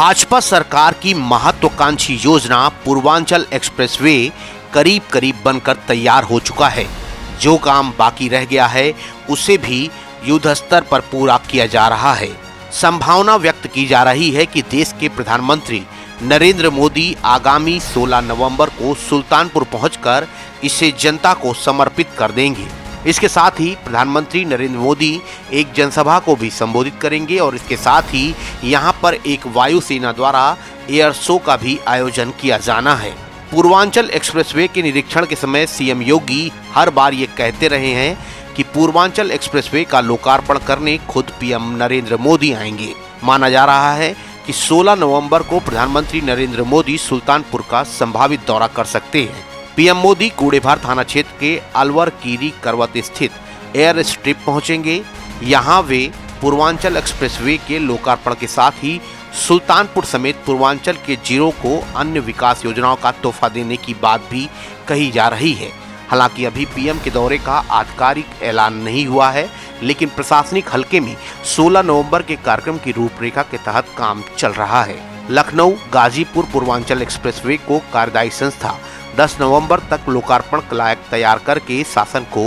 भाजपा सरकार की महत्वाकांक्षी योजना पूर्वांचल एक्सप्रेसवे करीब करीब बनकर तैयार हो चुका है। जो काम बाकी रह गया है उसे भी युद्ध स्तर पर पूरा किया जा रहा है। संभावना व्यक्त की जा रही है कि देश के प्रधानमंत्री नरेंद्र मोदी आगामी 16 नवंबर को सुल्तानपुर पहुंचकर इसे जनता को समर्पित कर देंगे। इसके साथ ही प्रधानमंत्री नरेंद्र मोदी एक जनसभा को भी संबोधित करेंगे और इसके साथ ही यहां पर एक वायुसेना द्वारा एयर शो का भी आयोजन किया जाना है। पूर्वांचल एक्सप्रेसवे के निरीक्षण के समय सीएम योगी हर बार ये कहते रहे हैं कि पूर्वांचल एक्सप्रेसवे का लोकार्पण करने खुद पीएम नरेंद्र मोदी आएंगे। माना जा रहा है कि 16 नवंबर को प्रधानमंत्री नरेंद्र मोदी सुल्तानपुर का संभावित दौरा कर सकते हैं। पीएम मोदी कूड़ेभार थाना क्षेत्र के अलवर कीरी करवत स्थित एयर स्ट्रिप पहुंचेंगे। यहां वे पूर्वांचल एक्सप्रेसवे के लोकार्पण के साथ ही सुल्तानपुर समेत पूर्वांचल के जिलों को अन्य विकास योजनाओं का तोहफा देने की बात भी कही जा रही है। हालांकि अभी पीएम के दौरे का आधिकारिक ऐलान नहीं हुआ है, लेकिन प्रशासनिक हलके में 16 नवंबर के कार्यक्रम की रूपरेखा के तहत काम चल रहा है। लखनऊ गाजीपुर पूर्वांचल एक्सप्रेसवे को कार्यदायी संस्था 10 नवंबर तक लोकार्पण लायक तैयार करके शासन को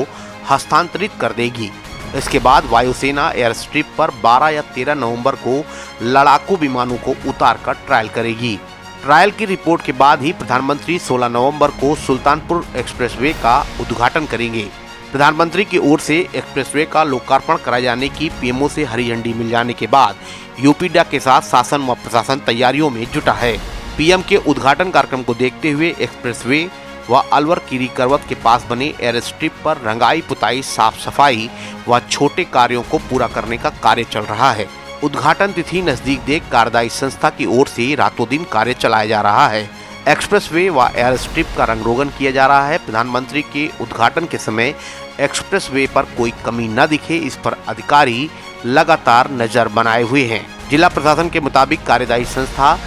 हस्तांतरित कर देगी। इसके बाद वायुसेना एयर स्ट्रिप पर 12 या 13 नवंबर को लड़ाकू विमानों को उतारकर ट्रायल करेगी। ट्रायल की रिपोर्ट के बाद ही प्रधानमंत्री 16 नवंबर को सुल्तानपुर एक्सप्रेसवे का उद्घाटन करेंगे। प्रधानमंत्री की ओर से एक्सप्रेसवे का लोकार्पण कराए जाने की पीएमओ से हरी झंडी मिल जाने के बाद यूपीडा के साथ शासन व प्रशासन तैयारियों में जुटा है। पीएम के उद्घाटन कार्यक्रम को देखते हुए एक्सप्रेसवे व अलवर कीरी करवत के पास बने एयर स्ट्रिप पर रंगाई पुताई, साफ सफाई व छोटे कार्यों को पूरा करने का कार्य चल रहा है। उद्घाटन तिथि नजदीक देख कार्यदायी संस्था की ओर से रातों दिन कार्य चलाया जा रहा है। एक्सप्रेसवे व एयर स्ट्रिप का रंगरोगन किया जा रहा है। प्रधानमंत्री के उद्घाटन के समय एक्सप्रेसवे पर कोई कमी न दिखे, इस पर अधिकारी लगातार नजर बनाए हुए हैं। जिला प्रशासन के मुताबिक कार्यदायी संस्था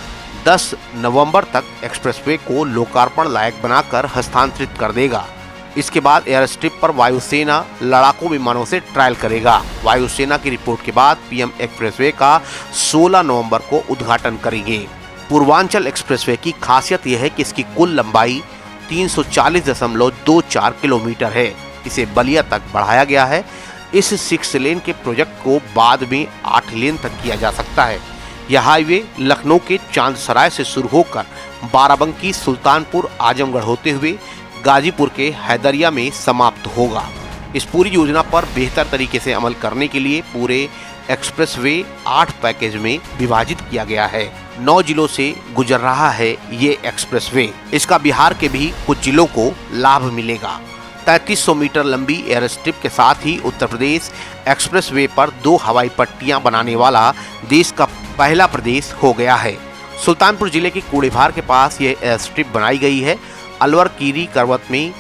10 नवंबर तक एक्सप्रेसवे को लोकार्पण लायक बनाकर हस्तांतरित कर देगा। इसके बाद एयर स्ट्रिप पर वायुसेना लड़ाकू विमानों से ट्रायल करेगा। वायुसेना की रिपोर्ट के बाद पीएम एक्सप्रेसवे का 16 नवंबर को उद्घाटन करेंगे। पूर्वांचल एक्सप्रेसवे की खासियत यह है कि इसकी कुल लंबाई 340.24 किलोमीटर है। इसे बलिया तक बढ़ाया गया है। इस 6 लेन के प्रोजेक्ट को बाद में 8 लेन तक किया जा सकता है। यह हाईवे लखनऊ के चांदसराय से शुरू होकर बाराबंकी, सुल्तानपुर, आजमगढ़ होते हुए गाजीपुर के हैदरिया में समाप्त होगा। इस पूरी योजना पर बेहतर तरीके से अमल करने के लिए पूरे एक्सप्रेसवे 8 पैकेज में विभाजित किया गया है। 9 जिलों से गुजर रहा है ये एक्सप्रेसवे। इसका बिहार के भी कुछ जिलों को लाभ मिलेगा। 3300 मीटर लंबी एयर स्ट्रिप के साथ ही उत्तर प्रदेश एक्सप्रेसवे पर 2 हवाई पट्टियां बनाने वाला देश का पहला प्रदेश हो गया है। सुल्तानपुर जिले के कूड़ेभार के पास ये एयर स्ट्रिप बनाई गई है। अलवर कीरी करवत में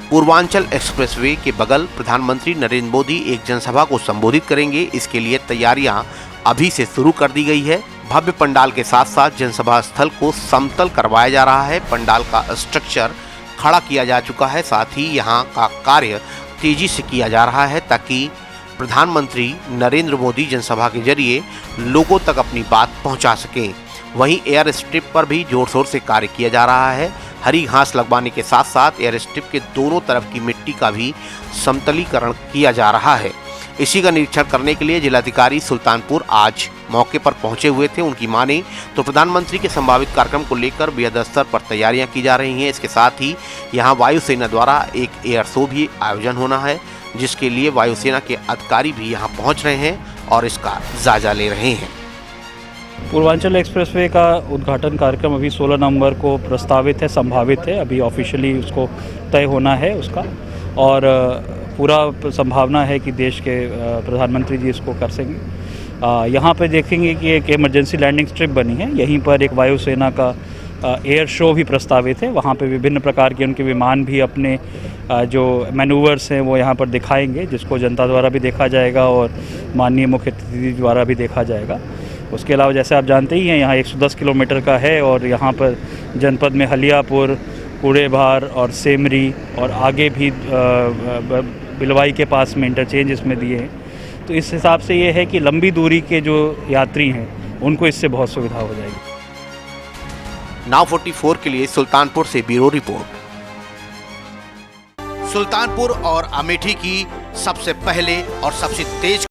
पूर्वांचल एक्सप्रेसवे के बगल प्रधानमंत्री नरेंद्र मोदी एक जनसभा को संबोधित करेंगे। इसके लिए तैयारियां अभी से शुरू कर दी गई है। भव्य पंडाल के साथ साथ जनसभा स्थल को समतल करवाया जा रहा है। पंडाल का स्ट्रक्चर खड़ा किया जा चुका है। साथ ही यहाँ का कार्य तेजी से किया जा रहा है ताकि प्रधानमंत्री नरेंद्र मोदी जनसभा के जरिए लोगों तक अपनी बात पहुंचा सकें। वहीं एयर स्ट्रिप पर भी जोर शोर से कार्य किया जा रहा है। हरी घास लगवाने के साथ साथ एयर स्ट्रिप के दोनों तरफ की मिट्टी का भी समतलीकरण किया जा रहा है। इसी का निरीक्षण करने के लिए जिलाधिकारी सुल्तानपुर आज मौके पर पहुंचे हुए थे। उनकी माने तो प्रधानमंत्री के संभावित कार्यक्रम को लेकर बेहद स्तर पर तैयारियां की जा रही हैं। इसके साथ ही यहां वायुसेना द्वारा एक एयर शो भी आयोजन होना है, जिसके लिए वायुसेना के अधिकारी भी यहां पहुंच रहे हैं और इसका जायजा ले रहे हैं। पूर्वांचल एक्सप्रेसवे का उद्घाटन कार्यक्रम अभी 16 नवंबर को प्रस्तावित है, संभावित है। अभी ऑफिशियली उसको तय होना है उसका, और पूरा संभावना है कि देश के प्रधानमंत्री जी इसको कर सकेंगे। यहाँ पे देखेंगे कि एक इमरजेंसी लैंडिंग स्ट्रिप बनी है। यहीं पर एक वायुसेना का एयर शो भी प्रस्तावित है। वहाँ पे विभिन्न प्रकार के उनके विमान भी अपने जो मैनूवर्स हैं वो यहाँ पर दिखाएंगे, जिसको जनता द्वारा भी देखा जाएगा और माननीय मुख्य अतिथि द्वारा भी देखा जाएगा। उसके अलावा जैसे आप जानते ही हैं, यहाँ 110 किलोमीटर का है और यहाँ पर जनपद में हलियापुर, कूड़ेभार और सेमरी और आगे भी बिलवाई के पास में इंटरचेंज इसमें दिए हैं। तो इस हिसाब से ये है कि लंबी दूरी के जो यात्री हैं उनको इससे बहुत सुविधा हो जाएगी। नाउ 44 के लिए सुल्तानपुर से ब्यूरो रिपोर्ट। सुल्तानपुर और अमेठी की सबसे पहले और सबसे तेज